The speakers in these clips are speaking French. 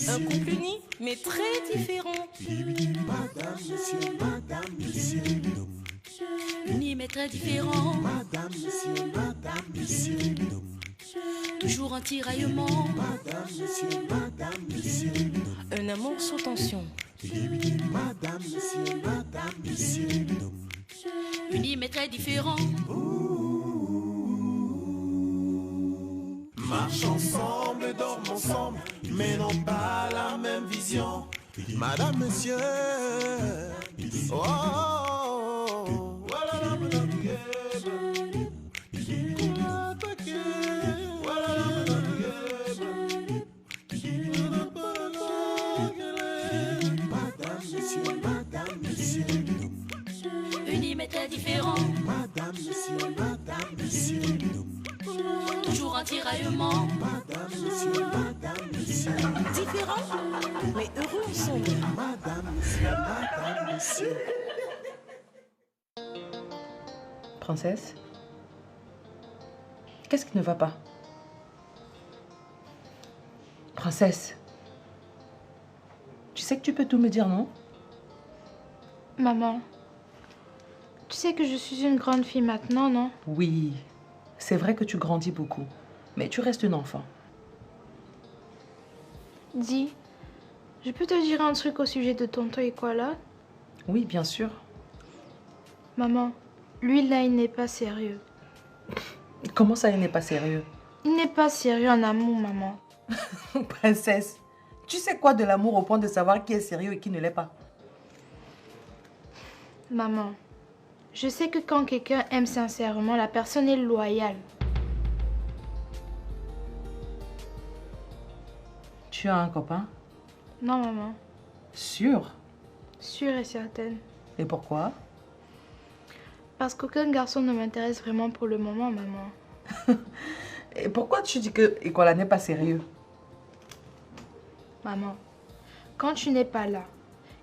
Un couple uni, mais très différent. Uni, mais très différent. Toujours un tiraillement. Un amour sous tension. Unis, mais très différent. Marche ensemble, dorment ensemble, mais n'ont pas la même vision. Madame, monsieur, oh, oh, oh, voilà, madame, madame, monsieur, Unis, mais très différent. madame, monsieur, Toujours un tiraillement. madame, monsieur, Différent, mais heureux ensemble. madame, monsieur. Princesse, qu'est-ce qui ne va pas? Princesse, tu sais que tu peux tout me dire, non? Maman, tu sais que je suis une grande fille maintenant, non? Oui, c'est vrai que tu grandis beaucoup, mais tu restes une enfant. Dis, je peux te dire un truc au sujet de tonton Ikola? Oui, bien sûr. Maman, lui là, il n'est pas sérieux. Comment ça, il n'est pas sérieux? Il n'est pas sérieux en amour, maman. Princesse, tu sais quoi de l'amour au point de savoir qui est sérieux et qui ne l'est pas? Maman, je sais que quand quelqu'un aime sincèrement, la personne est loyale. Tu as un copain? Non, maman. Sûr? Sûre et certaine. Et pourquoi? Parce qu'aucun garçon ne m'intéresse vraiment pour le moment, maman. Et pourquoi tu dis que Ikola n'est pas sérieux? Maman, quand tu n'es pas là,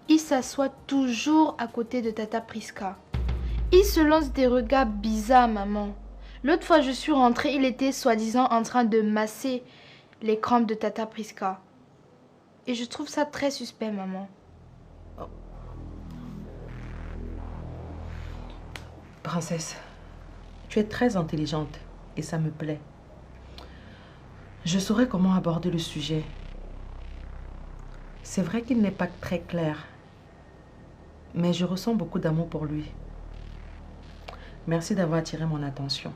il s'assoit toujours à côté de Tata Priska. Il se lance des regards bizarres, maman. L'autre fois, je suis rentrée, il était soi-disant en train de masser les crampes de Tata Priska. Et je trouve ça très suspect, maman. Princesse, tu es très intelligente et ça me plaît. Je saurais comment aborder le sujet. C'est vrai qu'il n'est pas très clair, mais je ressens beaucoup d'amour pour lui. Merci d'avoir attiré mon attention.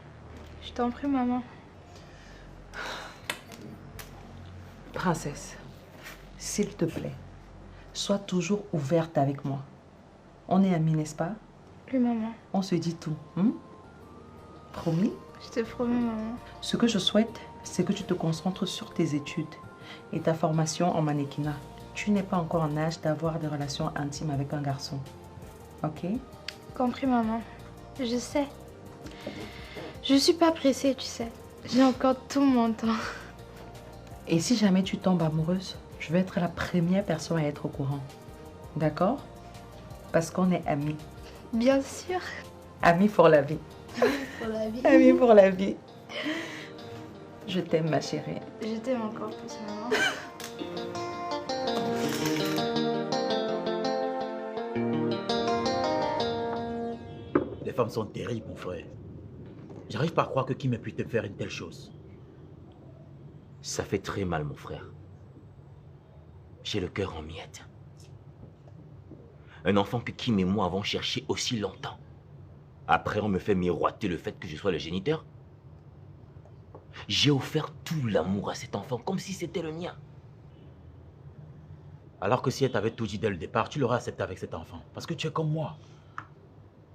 Je t'en prie, maman. Princesse, s'il te plaît, sois toujours ouverte avec moi. On est amis, n'est-ce pas? Oui, maman. On se dit tout, hein? Promis? Je te promets, maman. Ce que je souhaite, c'est que tu te concentres sur tes études et ta formation en mannequinat. Tu n'es pas encore en âge d'avoir des relations intimes avec un garçon. Ok? Compris, maman. Je sais. Je suis pas pressée, tu sais. J'ai encore tout mon temps. Et si jamais tu tombes amoureuse, je vais être la première personne à être au courant. D'accord? Parce qu'on est amis. Bien sûr. Amis pour la vie. Pour la vie. Amis pour la vie. Je t'aime, ma chérie. Je t'aime encore plus, maman. Les femmes sont terribles, mon frère. J'arrive pas à croire que Kim ait pu te faire une telle chose. Ça fait très mal, mon frère. J'ai le cœur en miettes. Un enfant que Kim et moi avons cherché aussi longtemps. Après, on me fait miroiter le fait que je sois le géniteur. J'ai offert tout l'amour à cet enfant, comme si c'était le mien. Alors que si elle t'avait tout dit dès le départ, tu l'aurais accepté avec cet enfant. Parce que tu es comme moi.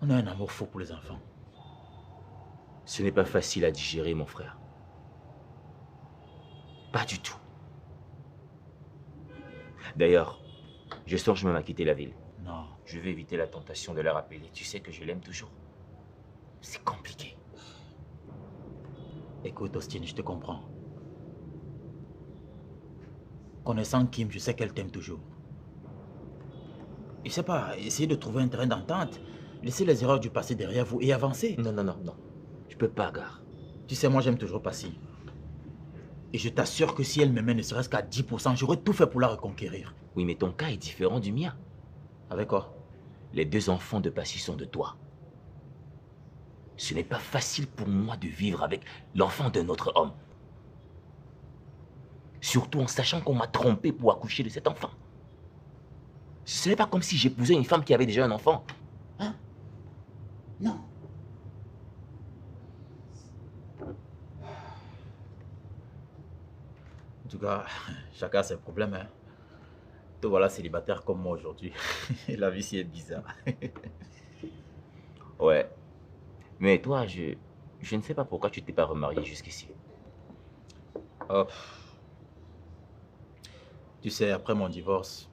On a un amour faux pour les enfants. Ce n'est pas facile à digérer, mon frère. Pas du tout. D'ailleurs, je songe même à quitter la ville. Non. Je vais éviter la tentation de la rappeler. Tu sais que je l'aime toujours. C'est compliqué. Écoute, Austin, je te comprends. Connaissant Kim, je sais qu'elle t'aime toujours. Je sais pas, essayez de trouver un terrain d'entente. Laissez les erreurs du passé derrière vous et avancez. Non. Je peux pas, Gar. Tu sais, moi, j'aime toujours Passy. Et je t'assure que si elle m'aimait ne serait-ce qu'à 10%, j'aurais tout fait pour la reconquérir. Oui, mais ton cas est différent du mien. Avec quoi? Les 2 enfants de Passy sont de toi. Ce n'est pas facile pour moi de vivre avec l'enfant d'un autre homme. Surtout en sachant qu'on m'a trompé pour accoucher de cet enfant. Ce n'est pas comme si j'épousais une femme qui avait déjà un enfant. Hein? Non. En tout cas, chacun a ses problèmes. Hein. Te voilà célibataire comme moi aujourd'hui. La vie si est bizarre. Ouais. Mais toi, je ne sais pas pourquoi tu t'es pas remarié jusqu'ici. Oh. Tu sais, après mon divorce,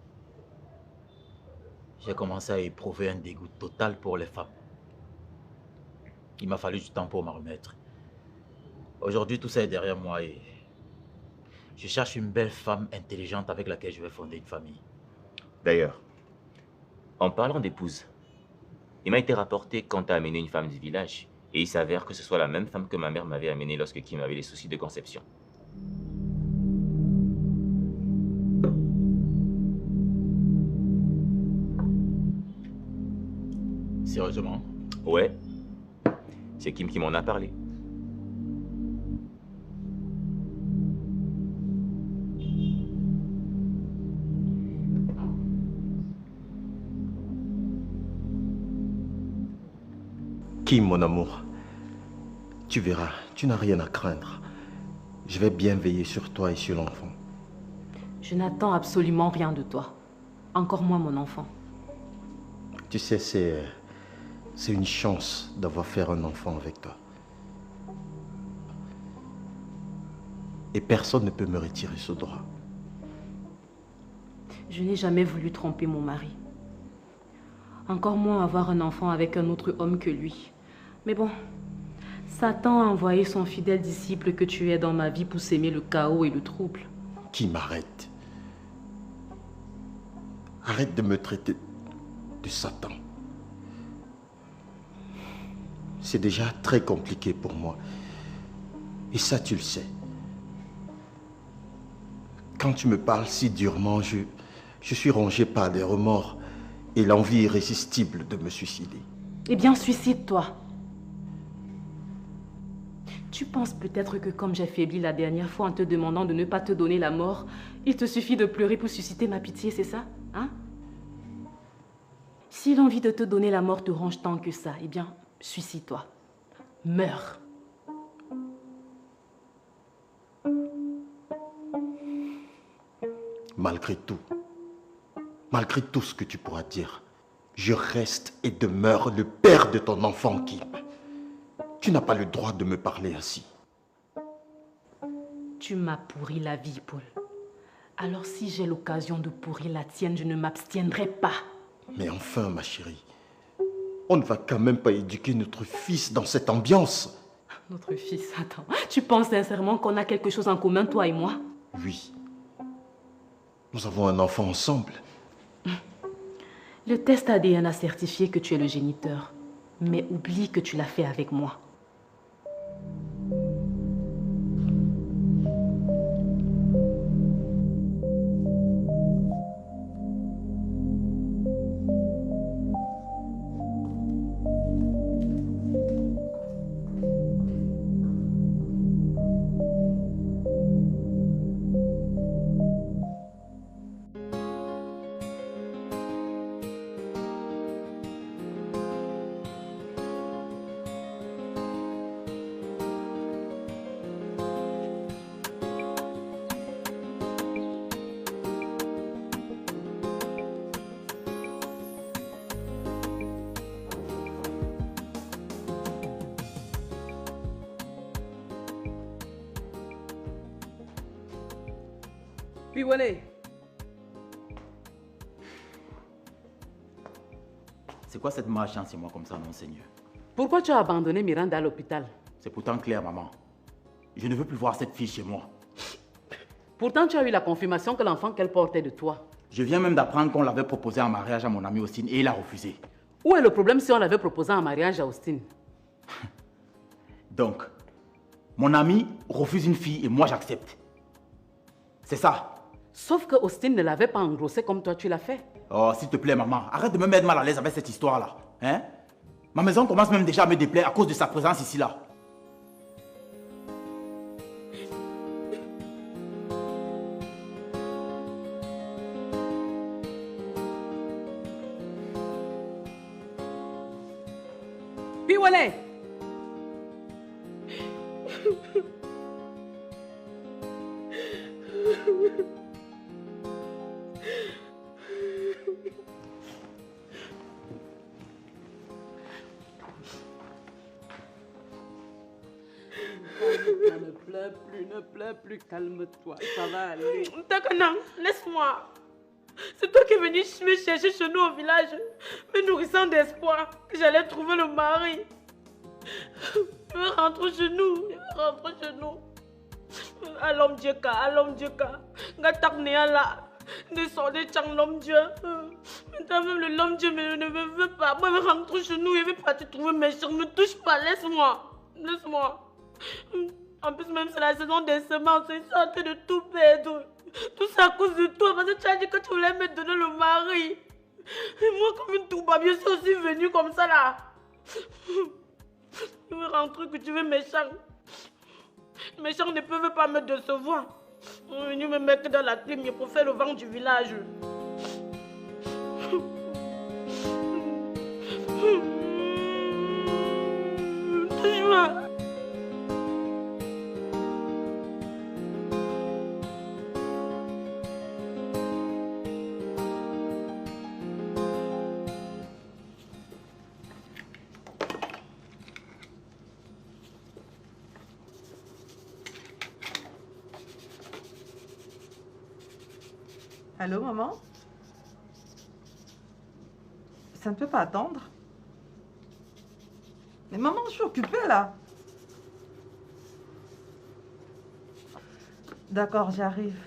j'ai commencé à éprouver un dégoût total pour les femmes. Il m'a fallu du temps pour m'en remettre. Aujourd'hui, tout ça est derrière moi et je cherche une belle femme intelligente avec laquelle je vais fonder une famille. D'ailleurs, en parlant d'épouse, il m'a été rapporté quand tu as amené une femme du village. Et il s'avère que ce soit la même femme que ma mère m'avait amenée lorsque Kim avait des soucis de conception. Sérieusement? Ouais. C'est Kim qui m'en a parlé. Kim, mon amour, tu verras, tu n'as rien à craindre. Je vais bien veiller sur toi et sur l'enfant. Je n'attends absolument rien de toi. Encore moins mon enfant. Tu sais, c'est une chance d'avoir fait un enfant avec toi. Et personne ne peut me retirer ce droit. Je n'ai jamais voulu tromper mon mari. Encore moins avoir un enfant avec un autre homme que lui. Mais bon, Satan a envoyé son fidèle disciple que tu es dans ma vie pour s'aimer le chaos et le trouble. Qui m'arrête? Arrête de me traiter de Satan. C'est déjà très compliqué pour moi. Et ça, tu le sais. Quand tu me parles si durement, je suis rongé par des remords et l'envie irrésistible de me suicider. Eh bien, suicide-toi. Tu penses peut-être que comme j'ai faibli la dernière fois en te demandant de ne pas te donner la mort, il te suffit de pleurer pour susciter ma pitié, c'est ça? Hein? Si l'envie de te donner la mort te ronge tant que ça, eh bien, suicide-toi. Meurs. Malgré tout ce que tu pourras dire, je reste et demeure le père de ton enfant, Kim. Tu n'as pas le droit de me parler ainsi. Tu m'as pourri la vie, Paul. Alors si j'ai l'occasion de pourrir la tienne, je ne m'abstiendrai pas. Mais enfin, ma chérie, on ne va quand même pas éduquer notre fils dans cette ambiance. Notre fils, attends. Tu penses sincèrement qu'on a quelque chose en commun, toi et moi? Oui. Nous avons un enfant ensemble. Le test ADN a certifié que tu es le géniteur. Mais oublie que tu l'as fait avec moi. Piwale. C'est quoi cette malchance chez moi comme ça, non, Seigneur? Pourquoi tu as abandonné Miranda à l'hôpital? C'est pourtant clair, maman. Je ne veux plus voir cette fille chez moi. Pourtant, tu as eu la confirmation que l'enfant qu'elle portait de toi. Je viens même d'apprendre qu'on l'avait proposé en mariage à mon ami Austin et il a refusé. Où est le problème si on l'avait proposé en mariage à Austin? Donc, mon ami refuse une fille et moi j'accepte. C'est ça. Sauf que Austin ne l'avait pas engrossé comme toi tu l'as fait. Oh, s'il te plaît, maman, arrête de me mettre mal à l'aise avec cette histoire-là. Hein? Ma maison commence même déjà à me déplaire à cause de sa présence ici, là. Piwale! Ne pleure plus, calme-toi, ça va aller. Takana, laisse-moi. C'est toi qui es venu me chercher chez nous au village, me nourrissant d'espoir que j'allais trouver le mari. Je veux rentrer chez nous, Allons Dieu, Gatak Néala, descendez Chang l'homme Dieu. Même l'homme Dieu ne me veut pas. Moi, je veux rentrer chez nous, je vais partir trouver mes chers. Ne me touche pas, laisse-moi. En plus, même c'est la saison des semences, ils sont en train de tout perdre. Tout ça à cause de toi, parce que tu as dit que tu voulais me donner le mari. Et moi, comme une trouba, je suis aussi venue comme ça là. Je veux rentrer, que tu veux méchant. Les méchants ne peuvent pas me décevoir. Ils sont venus me mettre dans la clim pour faire le vent du village. Touche-moi. Allô, maman? Ça ne peut pas attendre. Mais maman, je suis occupée là. D'accord, j'arrive.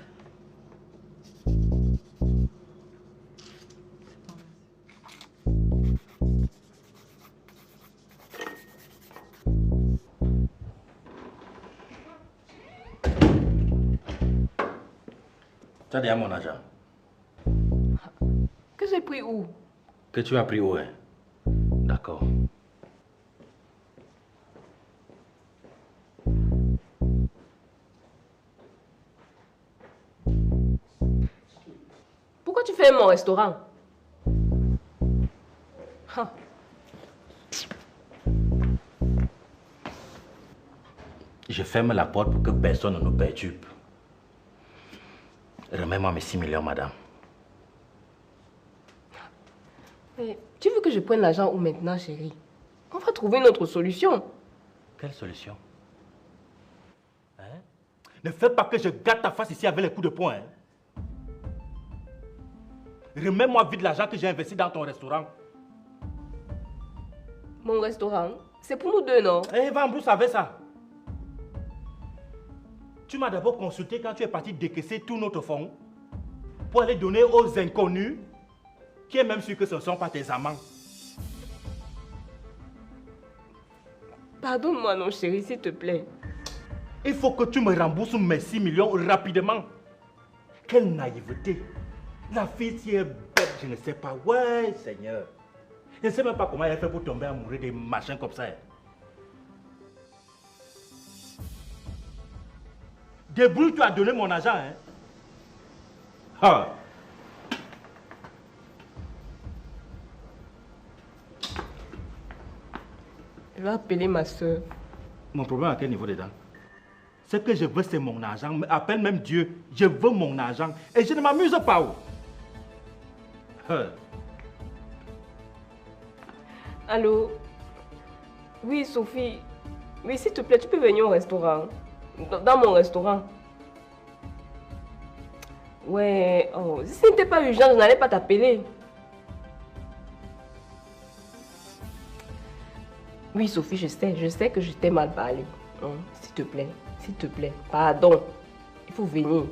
Tu as déjà mon argent. Que j'ai pris où? Que tu as pris où, hein? D'accord. Pourquoi tu fais mon restaurant? Je ferme la porte pour que personne ne nous perturbe. Remets-moi mes 6 millions, madame. Mais tu veux que je prenne l'argent où maintenant, chérie? On va trouver une autre solution. Quelle solution? Hein? Ne fais pas que je gâte ta face ici avec les coups de poing. Hein? Remets-moi vite l'argent que j'ai investi dans ton restaurant. Mon restaurant? C'est pour nous deux, non? Eh, va en brousse avec ça. Tu m'as d'abord consulté quand tu es parti décaisser tout notre fonds pour aller donner aux inconnus qui est même sûr que ce ne sont pas tes amants. Pardonne-moi, non, chérie, s'il te plaît. Il faut que tu me rembourses mes 6 millions rapidement. Quelle naïveté. La fille si est bête, je ne sais pas. Ouais, Seigneur. Je ne sais même pas comment elle a fait pour tomber amoureux des machins comme ça. Débrouille, tu as donné mon argent, hein? Ah. Je vais appeler ma soeur. Mon problème à quel niveau dedans? Ce que je veux, c'est mon argent. Appelle même Dieu. Je veux mon argent. Et je ne m'amuse pas. Allô? Oui, Sophie. Oui, s'il te plaît, tu peux venir au restaurant. Dans mon restaurant. Ouais, oh, si ce n'était pas urgent, je n'allais pas t'appeler. Oui, Sophie, je sais que je t'ai mal parlé. S'il te plaît, pardon. Il faut venir.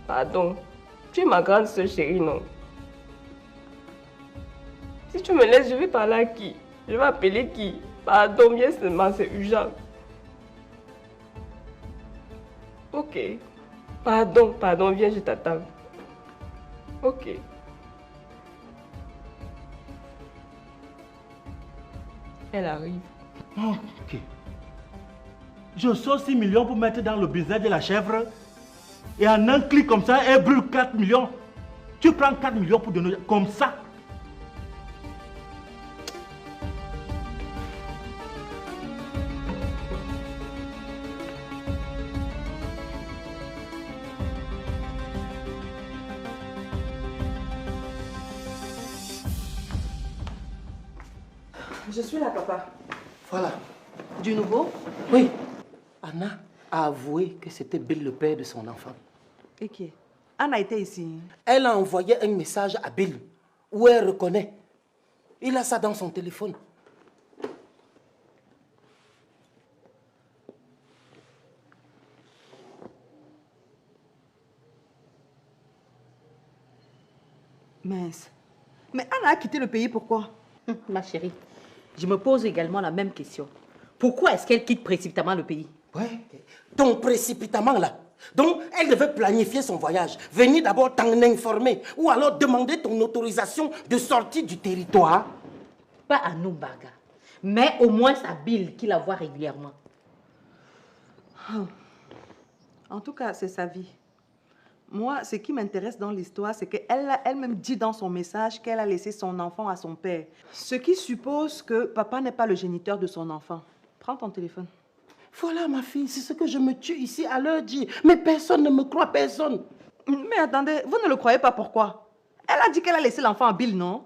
Pardon. Tu es ma grande soeur chérie, non? Si tu me laisses, je vais parler à qui? Je vais appeler qui? Pardon, bien seulement, c'est urgent. Ok. Pardon, viens, je t'attends. Ok. Elle arrive. Ok. Je sors 6 millions pour mettre dans le business de la chèvre. Et en un clic comme ça, elle brûle 4 millions. Tu prends 4 millions pour donner comme ça. Je suis là, papa. Voilà. Du nouveau? Oui. Anna a avoué que c'était Bill le père de son enfant. Et qui? Anna était ici. Elle a envoyé un message à Bill où elle reconnaît. Il a ça dans son téléphone. Mince. Mais Anna a quitté le pays, pourquoi? Ma chérie, je me pose également la même question. Pourquoi est-ce qu'elle quitte précipitamment le pays? Ouais. Ton précipitamment là. Donc, elle devait planifier son voyage, venir d'abord t'en informer ou alors demander ton autorisation de sortie du territoire. Pas à nous, Baga, mais au moins à Bill qui la voit régulièrement. En tout cas, c'est sa vie. Moi, ce qui m'intéresse dans l'histoire, c'est qu'elle a elle-même dit dans son message qu'elle a laissé son enfant à son père. Ce qui suppose que papa n'est pas le géniteur de son enfant. Prends ton téléphone. Voilà, ma fille, c'est ce que je me tue ici à leur dire. Mais personne ne me croit, personne. Mais attendez, vous ne le croyez pas, pourquoi? Elle a dit qu'elle a laissé l'enfant à Bill, non?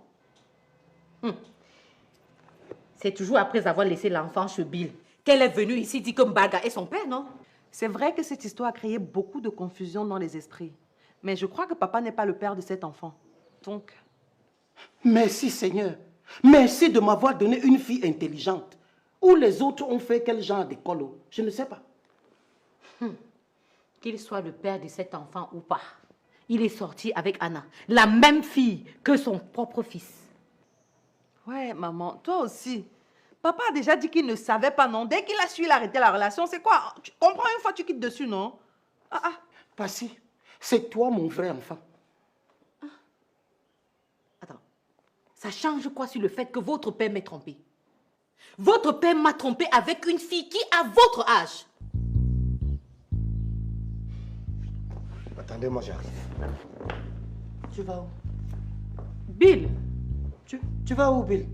C'est toujours après avoir laissé l'enfant chez Bill qu'elle est venue ici dire que Mbaga est son père, non? C'est vrai que cette histoire a créé beaucoup de confusion dans les esprits. Mais je crois que papa n'est pas le père de cet enfant. Donc... Merci, Seigneur. Merci de m'avoir donné une fille intelligente. Ou les autres ont fait quel genre d'école? Je ne sais pas. Qu'il soit le père de cet enfant ou pas, il est sorti avec Anna, la même fille que son propre fils. Ouais, maman, toi aussi. Papa a déjà dit qu'il ne savait pas, non? Dès qu'il a su, il a arrêté la relation. C'est quoi? Tu comprends une fois, tu quittes dessus, non? Passy, c'est toi mon vrai enfant. Attends, ça change quoi sur le fait que votre père m'ait trompé? Votre père m'a trompé avec une fille qui a votre âge. Attendez, moi j'arrive. Tu vas où? Bill. Tu vas où, Bill?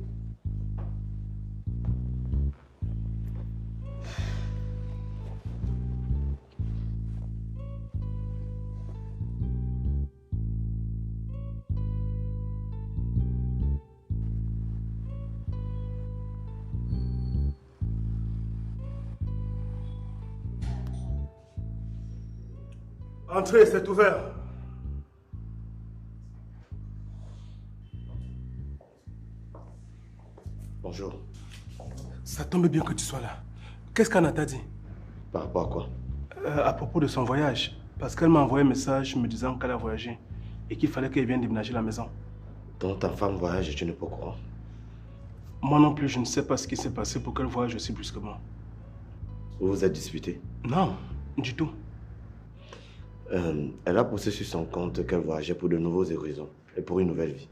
Entrez, c'est ouvert. Bonjour. Ça tombe bien que tu sois là. Qu'est-ce qu'Anna t'a dit? Par rapport à quoi? À propos de son voyage. Parce qu'elle m'a envoyé un message me disant qu'elle a voyagé et qu'il fallait qu'elle vienne déménager la maison. Donc ta femme voyage et tu n'es pas au courant? Moi non plus, je ne sais pas ce qui s'est passé pour qu'elle voyage aussi brusquement. Vous vous êtes disputé? Non, du tout. Elle a posté sur son compte qu'elle voyageait pour de nouveaux horizons et pour une nouvelle vie.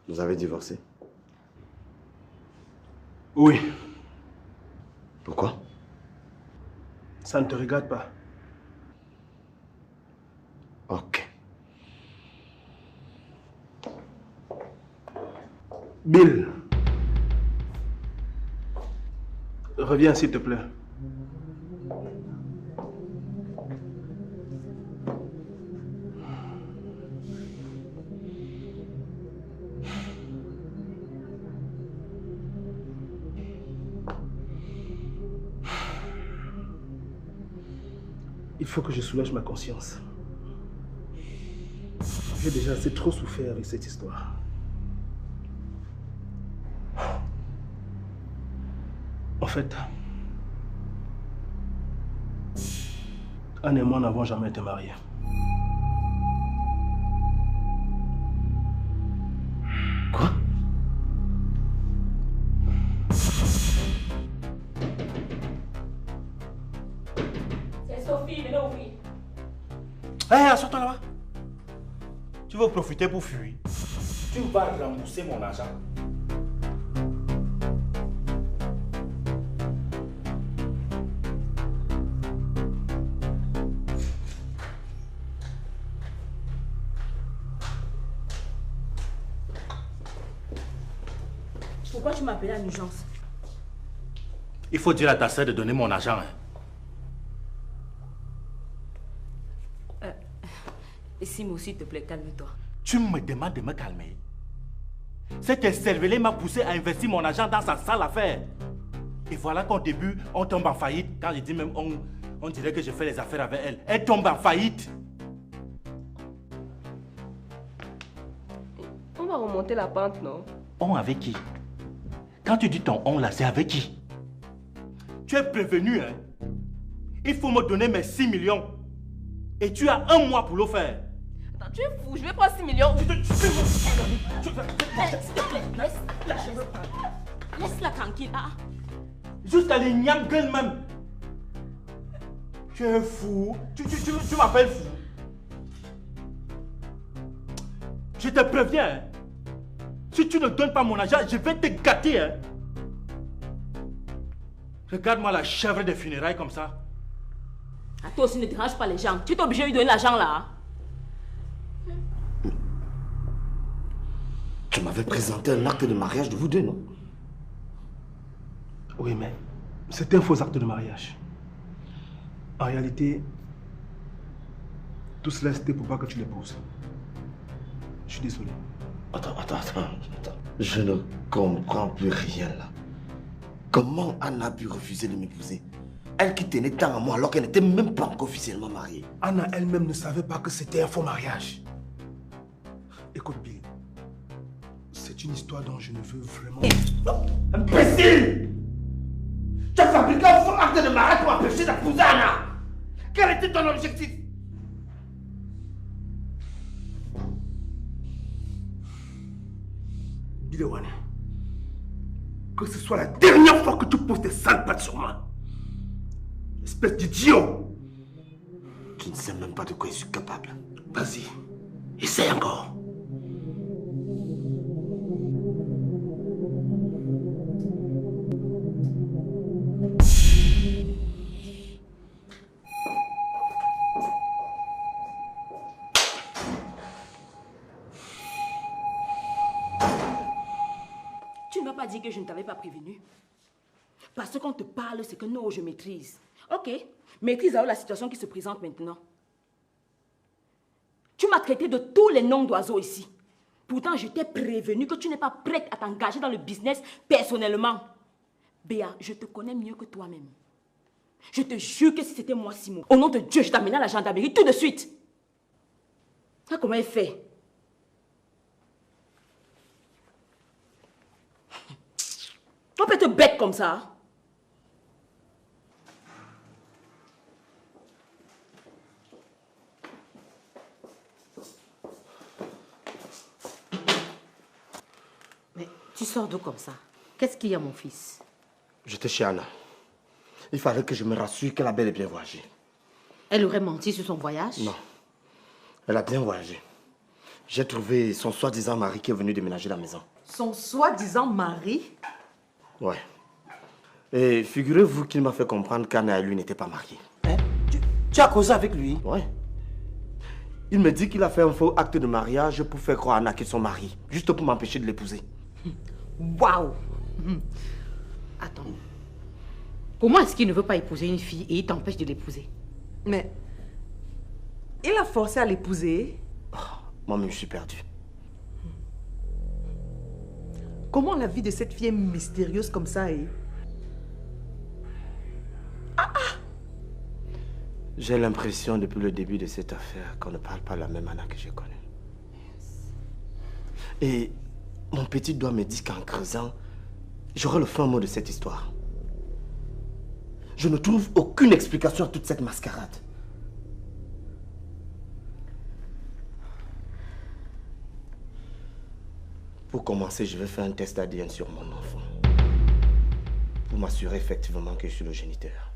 Vous avez divorcé? Oui. Pourquoi? Ça ne te regarde pas. Ok. Bill. Reviens s'il te plaît. Il faut que je soulage ma conscience. J'ai déjà assez trop souffert avec cette histoire. En fait, Anne et moi n'avons jamais été mariés. Quoi? C'est Sophie, venez ouvrir. Hé, assure-toi là-bas. Tu veux profiter pour fuir. Tu vas rembourser mon argent. Pourquoi tu m'appelles en urgence? Il faut dire à ta soeur de donner mon argent. Simo, s'il te plaît, calme-toi. Tu me demandes de me calmer. Cette cervelée m'a poussé à investir mon argent dans sa sale affaire. Et voilà qu'au début, on tombe en faillite. Quand je dis même on dirait que je fais les affaires avec elle. Elle tombe en faillite. On va remonter la pente, non? On avec qui? Quand tu dis ton on là, c'est avec qui? Tu es prévenu, hein? Il faut me donner mes 6 millions. Et tu as 1 mois pour le faire. Attends, tu es fou, je vais prendre 6 millions. S'il te plaît, laisse-la tranquille. Ah. Jusqu'à les niam gueule même. Tu es fou. Tu m'appelles fou. Je te préviens. Hein? Si tu ne donnes pas mon argent, je vais te gâter. Hein? Regarde-moi la chèvre des funérailles comme ça. À toi aussi, ne dérange pas les gens. Tu es obligé de lui donner l'argent là. Tu m'avais présenté un acte de mariage de vous deux, non? Oui, mais c'était un faux acte de mariage. En réalité, tout cela c'était pour pas que tu l'épouses. Je suis désolé. Attends. Je ne comprends plus rien là. Comment Anna a pu refuser de m'épouser? Elle qui tenait tant à moi alors qu'elle n'était même pas encore officiellement mariée. Anna elle-même ne savait pas que c'était un faux mariage. Écoute Bill, c'est une histoire dont je ne veux vraiment... Imbécile! Tu as fabriqué un faux acte de mariage pour empêcher d'épouser Anna! Quel était ton objectif? Bilewane, que ce soit la dernière fois que tu poses tes sales pattes sur moi. Espèce d'idiot! Tu ne sais même pas de quoi je suis capable. Vas-y, essaye encore. Tu ne m'as pas dit que je ne t'avais pas prévenu. Parce qu'on te parle, c'est que non, je maîtrise. Ok, maîtrise alors la situation qui se présente maintenant. Tu m'as traité de tous les noms d'oiseaux ici. Pourtant, je t'ai prévenu que tu n'es pas prête à t'engager dans le business personnellement. Béa, je te connais mieux que toi-même. Je te jure que si c'était moi, Simon, au nom de Dieu, je t'amène à la gendarmerie tout de suite. Ça, comment elle fait? On peut être bête comme ça. Mais tu sors d'où comme ça? Qu'est-ce qu'il y a, mon fils? J'étais chez Anna. Il fallait que je me rassure qu'elle a bel et bien voyagé. Elle aurait menti sur son voyage? Non. Elle a bien voyagé. J'ai trouvé son soi-disant mari qui est venu déménager la maison. Son soi-disant mari? Ouais. Et figurez-vous qu'il m'a fait comprendre qu'Anna et lui n'étaient pas mariés. Hein? Tu as causé avec lui? Ouais. Il me dit qu'il a fait un faux acte de mariage pour faire croire à Anna qu'ils sont mariés, juste pour m'empêcher de l'épouser. Waouh! Attends. Comment est-ce qu'il ne veut pas épouser une fille et il t'empêche de l'épouser? Mais il a forcé à l'épouser. Oh, moi-même, je suis perdu. Comment la vie de cette fille est mystérieuse comme ça est? J'ai l'impression depuis le début de cette affaire qu'on ne parle pas la même Anna que j'ai connue. Et mon petit doigt me dit qu'en creusant, j'aurai le fin mot de cette histoire. Je ne trouve aucune explication à toute cette mascarade. Pour commencer, je vais faire un test ADN sur mon enfant. Pour m'assurer effectivement que je suis le géniteur.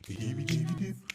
Bidibidibidip.